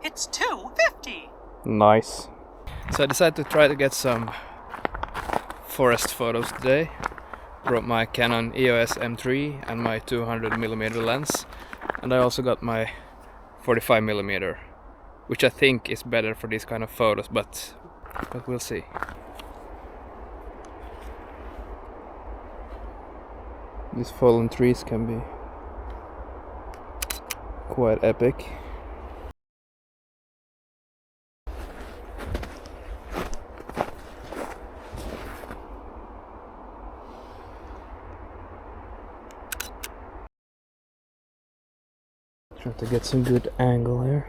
It's $2.50. Nice. So I decided to try to get some forest photos today. Brought my Canon EOS M3 and my 200mm lens, and I also got my 45mm, which I think is better for these kind of photos, but we'll see. These fallen trees can be quite epic. Try to get some good angle here.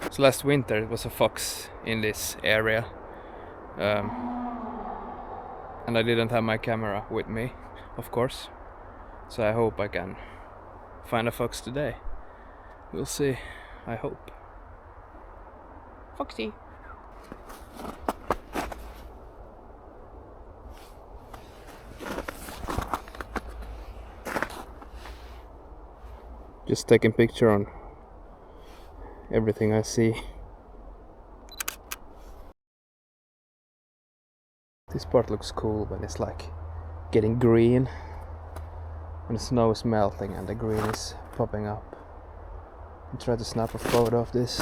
So last winter it was a fox in this area, and I didn't have my camera with me, of course, so I hope I can find a fox today. We'll see, I hope. Foxy! Just taking picture on everything I see. This part looks cool when it's like getting green, when the snow is melting and the green is popping up. I'll try to snap a photo of this.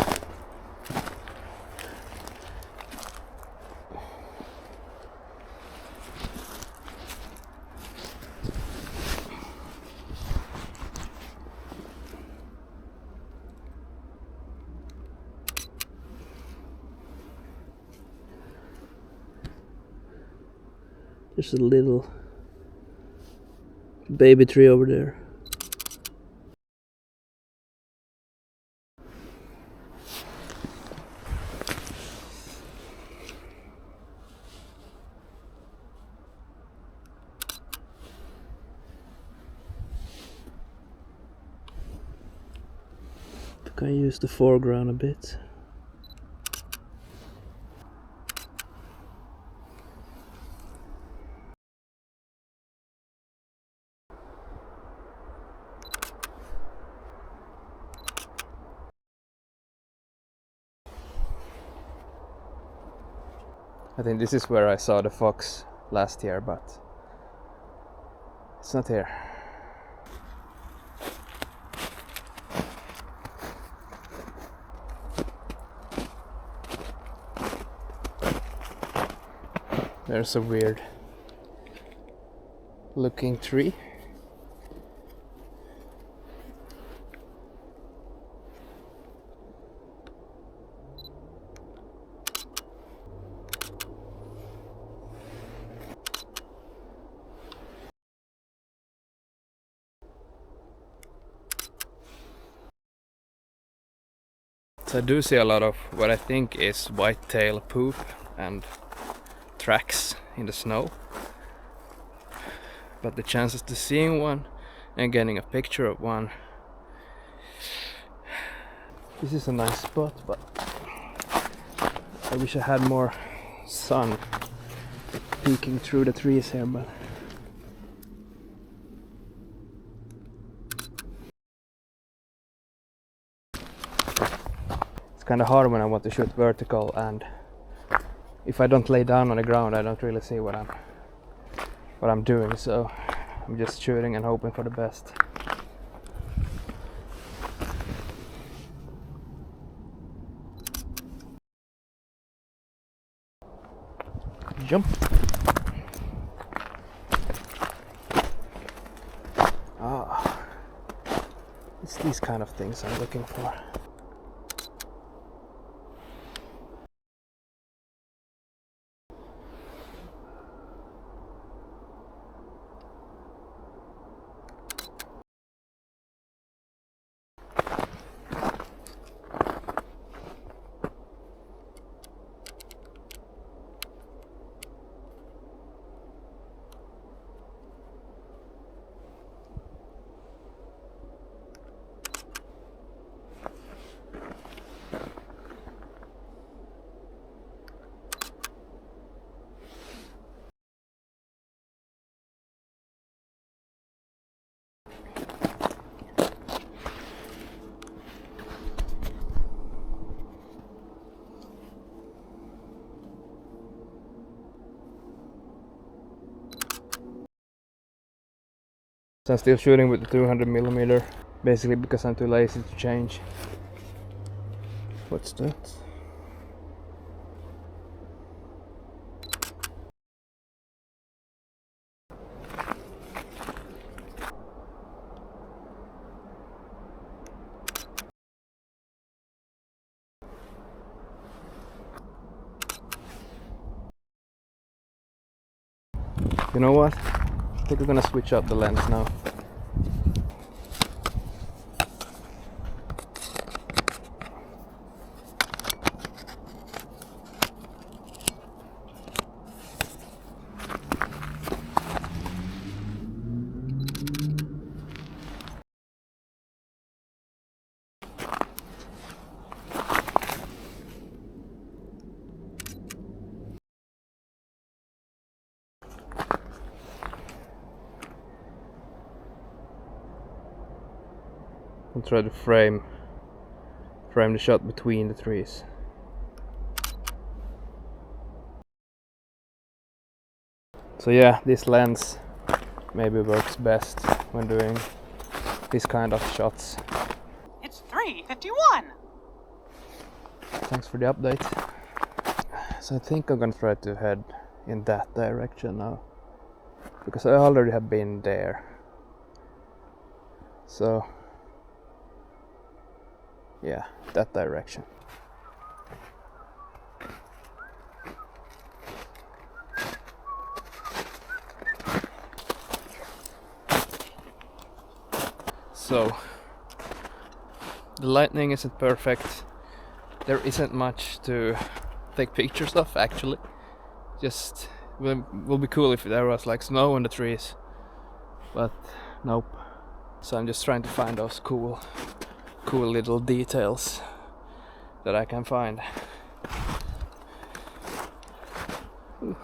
There's a little baby tree over there. I can use the foreground a bit. I think this is where I saw the fox last year, but it's not here. There's a weird looking tree. So I do see a lot of what I think is whitetail poop and tracks in the snow, but the chances to seeing one and getting a picture of one, this is a nice spot, but I wish I had more sun peeking through the trees here, but it's kind of hard when I want to shoot vertical, and if I don't lay down on the ground I don't really see what I'm doing, so I'm just shooting and hoping for the best. Jump! Ah, it's these kind of things I'm looking for. So I'm still shooting with the 200mm, basically because I'm too lazy to change. What's that? You know what? I think we're gonna switch out the lens now. I'll try to frame the shot between the trees. So yeah, this lens maybe works best when doing this kind of shots. It's 3:51. Thanks for the update. So I think I'm gonna try to head in that direction now, because I already have been there. So yeah, that direction. So the lighting isn't perfect. There isn't much to take pictures of actually. Just will be cool if there was like snow on the trees, but nope. So I'm just trying to find those cool little details that I can find. Ooh.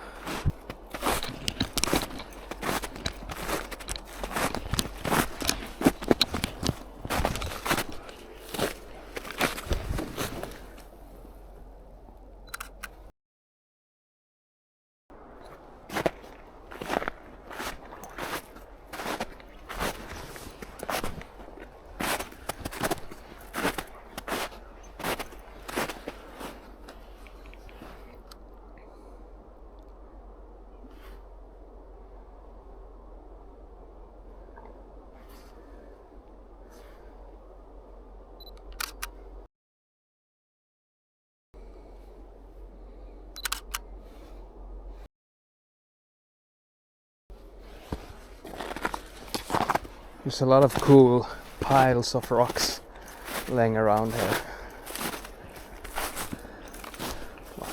There's a lot of cool piles of rocks laying around here. Wow.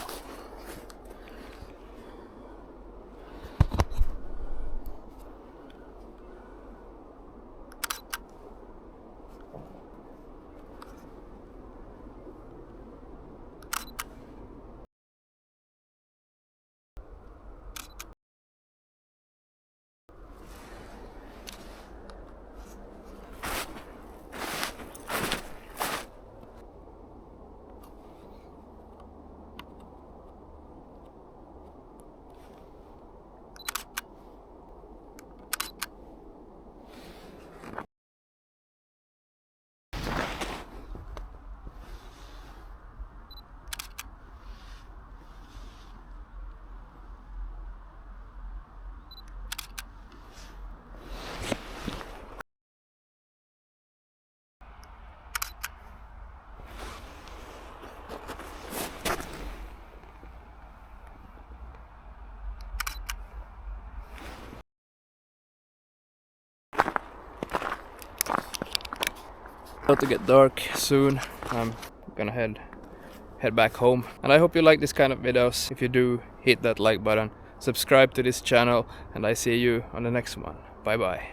About to get dark soon. I'm gonna head back home, and I hope you like this kind of videos. If you do, hit that like button, subscribe to this channel, and I see you on the next one. Bye bye.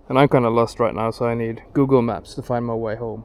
And I'm kinda lost right now, so I need Google Maps to find my way home.